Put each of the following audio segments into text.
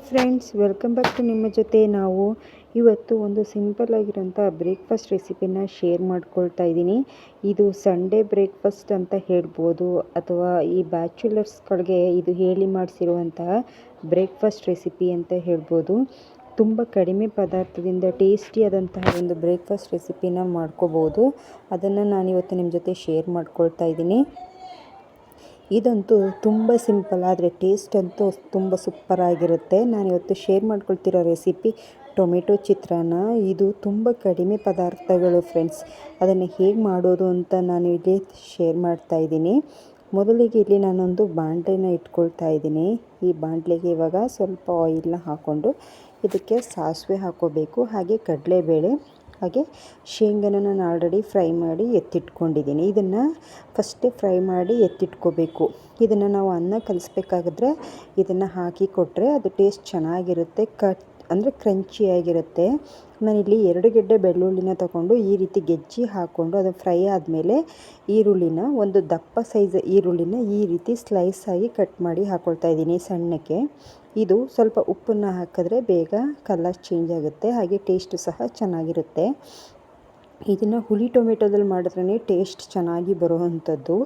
Friends, welcome back to ನಿಮ್ಮ ಜೊತೆ. ನಾವು ಇವತ್ತು ಒಂದು ಸಿಂಪಲ್ ಆಗಿರೋಂಥ ಬ್ರೇಕ್ಫಾಸ್ಟ್ ರೆಸಿಪಿನ ಶೇರ್ ಮಾಡ್ಕೊಳ್ತಾ ಇದ್ದೀನಿ. ಇದು ಸಂಡೇ ಬ್ರೇಕ್ಫಾಸ್ಟ್ ಅಂತ ಹೇಳ್ಬೋದು, ಅಥವಾ ಈ ಬ್ಯಾಚುಲರ್ಸ್ಗಳಿಗೆ ಇದು ಹೇಳಿ ಮಾಡಿಸಿರುವಂತಹ ಬ್ರೇಕ್ಫಾಸ್ಟ್ ರೆಸಿಪಿ ಅಂತ ಹೇಳ್ಬೋದು. ತುಂಬ ಕಡಿಮೆ ಪದಾರ್ಥದಿಂದ ಟೇಸ್ಟಿಯಾದಂತಹ ಒಂದು ಬ್ರೇಕ್ಫಾಸ್ಟ್ ರೆಸಿಪಿನ ಮಾಡ್ಕೋಬೋದು. ಅದನ್ನು ನಾನಿವತ್ತು ನಿಮ್ಮ ಜೊತೆ ಶೇರ್ ಮಾಡ್ಕೊಳ್ತಾ ಇದ್ದೀನಿ. ಇದಂತೂ ತುಂಬ ಸಿಂಪಲ್, ಆದರೆ ಟೇಸ್ಟ್ ಅಂತೂ ತುಂಬ ಸೂಪರಾಗಿರುತ್ತೆ. ನಾನಿವತ್ತು ಶೇರ್ ಮಾಡ್ಕೊಳ್ತಿರೋ ರೆಸಿಪಿ ಟೊಮೆಟೊ ಚಿತ್ರಾನ್ನ. ಇದು ತುಂಬ ಕಡಿಮೆ ಪದಾರ್ಥಗಳು ಫ್ರೆಂಡ್ಸ್. ಅದನ್ನು ಹೇಗೆ ಮಾಡೋದು ಅಂತ ನಾನು ಇಲ್ಲಿ ಶೇರ್ ಮಾಡ್ತಾ ಇದ್ದೀನಿ. ಮೊದಲಿಗೆ ಇಲ್ಲಿ ನಾನೊಂದು ಬಾಣಲೆನ ಇಟ್ಕೊಳ್ತಾ ಇದ್ದೀನಿ. ಈ ಬಾಣಲೆಗೆ ಇವಾಗ ಸ್ವಲ್ಪ ಆಯಿಲ್ನ ಹಾಕ್ಕೊಂಡು ಇದಕ್ಕೆ ಸಾಸಿವೆ ಹಾಕ್ಕೋಬೇಕು, ಹಾಗೆ ಕಡಲೆಬೇಳೆ, ಹಾಗೆ ಶೇಂಗಾನ ನಾನು ಆಲ್ರೆಡಿ ಫ್ರೈ ಮಾಡಿ ಎತ್ತಿಟ್ಕೊಂಡಿದ್ದೀನಿ. ಇದನ್ನು ಫಸ್ಟೇ ಫ್ರೈ ಮಾಡಿ ಎತ್ತಿಟ್ಕೋಬೇಕು. ಇದನ್ನು ನಾವು ಅನ್ನ ಕಲಿಸ್ಬೇಕಾಗಿದ್ರೆ ಇದನ್ನು ಹಾಕಿ ಕೊಟ್ಟರೆ ಅದು ಟೇಸ್ಟ್ ಚೆನ್ನಾಗಿರುತ್ತೆ, ಅಂದರೆ ಕ್ರಂಚಿಯಾಗಿರುತ್ತೆ. ನಾನಿಲ್ಲಿ 2 ಗೆಡ್ಡೆ ಬೆಳ್ಳುಳ್ಳಿನ ತಗೊಂಡು ಈ ರೀತಿ ಗೆಜ್ಜಿ ಹಾಕ್ಕೊಂಡು ಅದು ಫ್ರೈ ಆದಮೇಲೆ ಈರುಳ್ಳಿನ, ಒಂದು ದಪ್ಪ ಸೈಜ್ ಈರುಳ್ಳಿನ ಈ ರೀತಿ ಸ್ಲೈಸ್ ಆಗಿ ಕಟ್ ಮಾಡಿ ಹಾಕ್ಕೊಳ್ತಾ ಇದ್ದೀನಿ ಸಣ್ಣಕ್ಕೆ. ಇದು ಸ್ವಲ್ಪ ಉಪ್ಪನ್ನು ಹಾಕಿದ್ರೆ ಬೇಗ ಕಲರ್ ಚೇಂಜ್ ಆಗುತ್ತೆ, ಹಾಗೆ ಟೇಸ್ಟು ಸಹ ಚೆನ್ನಾಗಿರುತ್ತೆ. ಇದನ್ನು ಹುಳಿ ಟೊಮೆಟೊದಲ್ಲಿ ಮಾಡಿದ್ರೇ ಟೇಸ್ಟ್ ಚೆನ್ನಾಗಿ ಬರುವಂಥದ್ದು.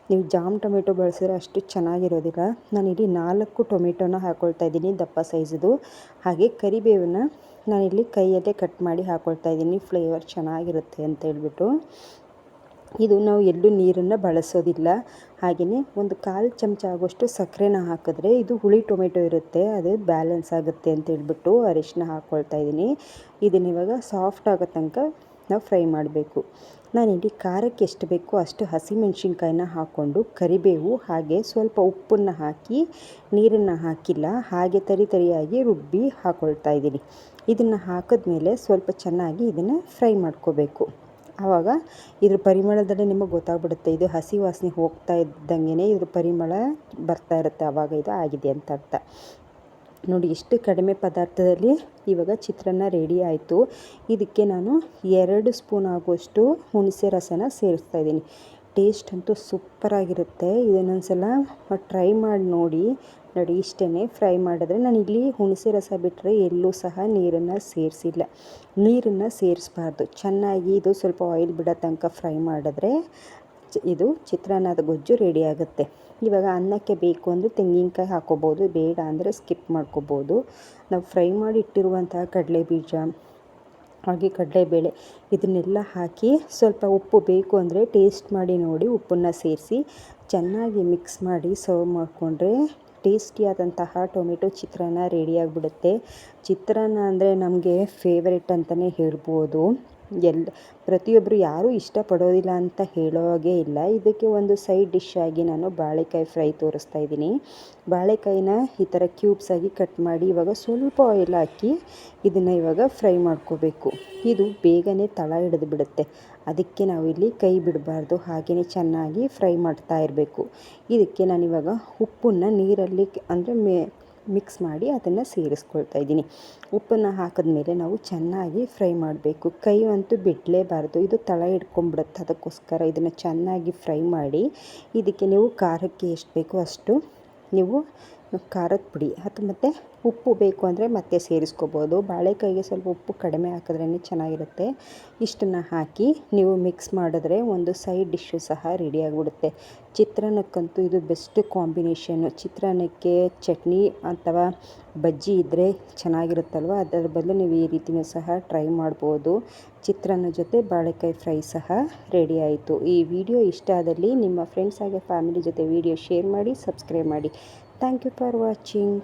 ನೀವು ಜಾಮ್ ಟೊಮೆಟೊ ಬಳಸಿದ್ರೆ ಅಷ್ಟು ಚೆನ್ನಾಗಿರೋದಿಲ್ಲ. ನಾನಿಲ್ಲಿ 4 ಟೊಮೆಟೊನ ಹಾಕ್ಕೊಳ್ತಾ ಇದ್ದೀನಿ, ದಪ್ಪ ಸೈಜದು. ಹಾಗೆ ಕರಿಬೇವನ್ನ ನಾನಿಲ್ಲಿ ಕೈಯಲ್ಲೇ ಕಟ್ ಮಾಡಿ ಹಾಕ್ಕೊಳ್ತಾ ಇದ್ದೀನಿ, ಫ್ಲೇವರ್ ಚೆನ್ನಾಗಿರುತ್ತೆ ಅಂತ ಹೇಳ್ಬಿಟ್ಟು. ಇದು ನಾವು ಎಲ್ಲೂ ನೀರನ್ನು ಬಳಸೋದಿಲ್ಲ. ಹಾಗೆಯೇ ಒಂದು 1/4 ಚಮಚ ಆಗೋಷ್ಟು ಸಕ್ಕರೆನ ಹಾಕಿದ್ರೆ ಇದು ಹುಳಿ ಟೊಮೆಟೊ ಇರುತ್ತೆ, ಅದು ಬ್ಯಾಲೆನ್ಸ್ ಆಗುತ್ತೆ ಅಂತ ಹೇಳ್ಬಿಟ್ಟು ಅರಿಶಿನ ಹಾಕ್ಕೊಳ್ತಾ ಇದ್ದೀನಿ. ಇದನ್ನ ಇವಾಗ ಸಾಫ್ಟ್ ಆಗೋ ತನಕ ನಾವು ಫ್ರೈ ಮಾಡಬೇಕು. ನಾನಿಲ್ಲಿ ಖಾರಕ್ಕೆ ಎಷ್ಟು ಬೇಕೋ ಅಷ್ಟು ಹಸಿಮೆಣ್ಸಿನ್ಕಾಯಿನ ಹಾಕ್ಕೊಂಡು ಕರಿಬೇವು ಹಾಗೆ ಸ್ವಲ್ಪ ಉಪ್ಪನ್ನು ಹಾಕಿ, ನೀರನ್ನು ಹಾಕಿಲ್ಲ, ಹಾಗೆ ತರಿಯಾಗಿ ರುಬ್ಬಿ ಹಾಕ್ಕೊಳ್ತಾ ಇದ್ದೀನಿ. ಇದನ್ನು ಹಾಕಿದ್ಮೇಲೆ ಸ್ವಲ್ಪ ಚೆನ್ನಾಗಿ ಇದನ್ನು ಫ್ರೈ ಮಾಡ್ಕೋಬೇಕು. ಆವಾಗ ಇದ್ರ ಪರಿಮಳದಲ್ಲೇ ನಿಮಗೆ ಗೊತ್ತಾಗ್ಬಿಡುತ್ತೆ, ಇದು ಹಸಿ ವಾಸನೆ ಹೋಗ್ತಾ ಇದ್ದಂಗೆ ಇದ್ರ ಪರಿಮಳ ಬರ್ತಾ ಇರುತ್ತೆ, ಆವಾಗ ಇದು ಆಗಿದೆ ಅಂತ ಅರ್ಥ. ನೋಡಿ, ಎಷ್ಟು ಕಡಿಮೆ ಪದಾರ್ಥದಲ್ಲಿ ಇವಾಗ ಚಿತ್ರಾನ್ನ ರೆಡಿ ಆಯಿತು. ಇದಕ್ಕೆ ನಾನು 2 ಸ್ಪೂನ್ ಆಗುವಷ್ಟು ಹುಣಸೆ ರಸನ ಸೇರಿಸ್ತಾ ಇದ್ದೀನಿ. ಟೇಸ್ಟ್ ಅಂತೂ ಸೂಪರಾಗಿರುತ್ತೆ. ಇದನ್ನೊಂದು ಸಲ ಟ್ರೈ ಮಾಡಿ ನೋಡಿ. ಇಷ್ಟೇ ಫ್ರೈ ಮಾಡಿದ್ರೆ, ನಾನು ಇಲ್ಲಿ ಹುಣಸೆ ರಸ ಬಿಟ್ಟರೆ ಎಲ್ಲೂ ಸಹ ನೀರನ್ನು ಸೇರಿಸಿಲ್ಲ. ನೀರನ್ನು ಸೇರಿಸಬಾರ್ದು. ಚೆನ್ನಾಗಿ ಇದು ಸ್ವಲ್ಪ ಆಯಿಲ್ ಬಿಡೋ ತನಕ ಫ್ರೈ ಮಾಡಿದ್ರೆ ಇದು ಚಿತ್ರಾನ್ನದ ಗೊಜ್ಜು ರೆಡಿ ಆಗುತ್ತೆ. ಇವಾಗ ಅನ್ನಕ್ಕೆ ಬೇಕು ಅಂದರೆ ತೆಂಗಿನಕಾಯಿ ಹಾಕ್ಕೋಬೋದು, ಬೇಡ ಅಂದರೆ ಸ್ಕಿಪ್ ಮಾಡ್ಕೋಬೋದು. ನಾವು ಫ್ರೈ ಮಾಡಿ ಇಟ್ಟಿರುವಂತಹ ಕಡಲೆಬೀಜ ಹಾಗೆ ಕಡಲೆಬೇಳೆ ಇದನ್ನೆಲ್ಲ ಹಾಕಿ ಸ್ವಲ್ಪ ಉಪ್ಪು ಬೇಕು ಅಂದರೆ ಟೇಸ್ಟ್ ಮಾಡಿ ನೋಡಿ, ಉಪ್ಪನ್ನು ಸೇರಿಸಿ ಚೆನ್ನಾಗಿ ಮಿಕ್ಸ್ ಮಾಡಿ ಸರ್ವ್ ಮಾಡಿಕೊಂಡ್ರೆ ಟೇಸ್ಟಿಯಾದಂತಹ ಟೊಮೆಟೊ ಚಿತ್ರಾನ್ನ ರೆಡಿಯಾಗಿಬಿಡುತ್ತೆ. ಚಿತ್ರಾನ್ನ ಅಂದರೆ ನಮಗೆ ಫೇವರೆಟ್ ಅಂತಲೇ ಹೇಳ್ಬೋದು. ಪ್ರತಿಯೊಬ್ಬರು ಯಾರೂ ಇಷ್ಟಪಡೋದಿಲ್ಲ ಅಂತ ಹೇಳೋ ಹಾಗೆ ಇಲ್ಲ. ಇದಕ್ಕೆ ಒಂದು ಸೈಡ್ ಡಿಶ್ ಆಗಿ ನಾನು ಬಾಳೆಕಾಯಿ ಫ್ರೈ ತೋರಿಸ್ತಾ ಇದ್ದೀನಿ. ಬಾಳೆಕಾಯಿನ ಈ ಥರ ಕ್ಯೂಬ್ಸ್ ಆಗಿ ಕಟ್ ಮಾಡಿ ಇವಾಗ ಸ್ವಲ್ಪ ಆಯಿಲ್ ಹಾಕಿ ಇದನ್ನು ಇವಾಗ ಫ್ರೈ ಮಾಡ್ಕೋಬೇಕು. ಇದು ಬೇಗನೆ ತಳ ಹಿಡಿದು ಬಿಡುತ್ತೆ, ಅದಕ್ಕೆ ನಾವಿಲ್ಲಿ ಕೈ ಬಿಡಬಾರ್ದು, ಹಾಗೆಯೇ ಚೆನ್ನಾಗಿ ಫ್ರೈ ಮಾಡ್ತಾ ಇರಬೇಕು. ಇದಕ್ಕೆ ನಾನಿವಾಗ ಉಪ್ಪನ್ನು ನೀರಲ್ಲಿ ಅಂದರೆ ಮಿಕ್ಸ್ ಮಾಡಿ ಅದನ್ನು ಸೇರಿಸ್ಕೊಳ್ತಾ ಇದ್ದೀನಿ. ಉಪ್ಪನ್ನು ಹಾಕಿದ್ಮೇಲೆ ನಾವು ಚೆನ್ನಾಗಿ ಫ್ರೈ ಮಾಡಬೇಕು. ಕೈ ಅಂತೂ ಬಿಡಲೇಬಾರ್ದು, ಇದು ತಳ ಹಿಡ್ಕೊಂಡ್ಬಿಡುತ್ತೆ. ಅದಕ್ಕೋಸ್ಕರ ಇದನ್ನು ಚೆನ್ನಾಗಿ ಫ್ರೈ ಮಾಡಿ ಇದಕ್ಕೆ ನೀವು ಖಾರಕ್ಕೆ ಎಷ್ಟು ಬೇಕೋ ಅಷ್ಟು ನೀವು ಖಾರದ ಪುಡಿ ಮತ್ತು ಉಪ್ಪು ಬೇಕು ಅಂದರೆ ಮತ್ತೆ ಸೇರಿಸ್ಕೋಬೋದು. ಬಾಳೆಕಾಯಿಗೆ ಸ್ವಲ್ಪ ಉಪ್ಪು ಕಡಿಮೆ ಹಾಕಿದ್ರೇ ಚೆನ್ನಾಗಿರುತ್ತೆ. ಇಷ್ಟನ್ನು ಹಾಕಿ ನೀವು ಮಿಕ್ಸ್ ಮಾಡಿದ್ರೆ ಒಂದು ಸೈಡ್ ಡಿಶ್ಶು ಸಹ ರೆಡಿಯಾಗಿಬಿಡುತ್ತೆ. ಚಿತ್ರಾನ್ನಕ್ಕಂತೂ ಇದು ಬೆಸ್ಟ್ ಕಾಂಬಿನೇಷನ್ನು. ಚಿತ್ರಾನ್ನಕ್ಕೆ ಚಟ್ನಿ ಅಥವಾ ಬಜ್ಜಿ ಇದ್ದರೆ ಚೆನ್ನಾಗಿರುತ್ತಲ್ವ, ಅದರ ಬದಲು ನೀವು ಈ ರೀತಿಯೂ ಸಹ ಟ್ರೈ ಮಾಡ್ಬೋದು. ಚಿತ್ರಾನ್ನ ಜೊತೆ ಬಾಳೆಕಾಯಿ ಫ್ರೈ ಸಹ ರೆಡಿ ಆಯಿತು. ಈ ವಿಡಿಯೋ ಇಷ್ಟ ಆದಲ್ಲಿ ನಿಮ್ಮ ಫ್ರೆಂಡ್ಸ್ ಹಾಗೆ ಫ್ಯಾಮಿಲಿ ಜೊತೆ ವಿಡಿಯೋ ಶೇರ್ ಮಾಡಿ, ಸಬ್ಸ್ಕ್ರೈಬ್ ಮಾಡಿ. Thank you for watching.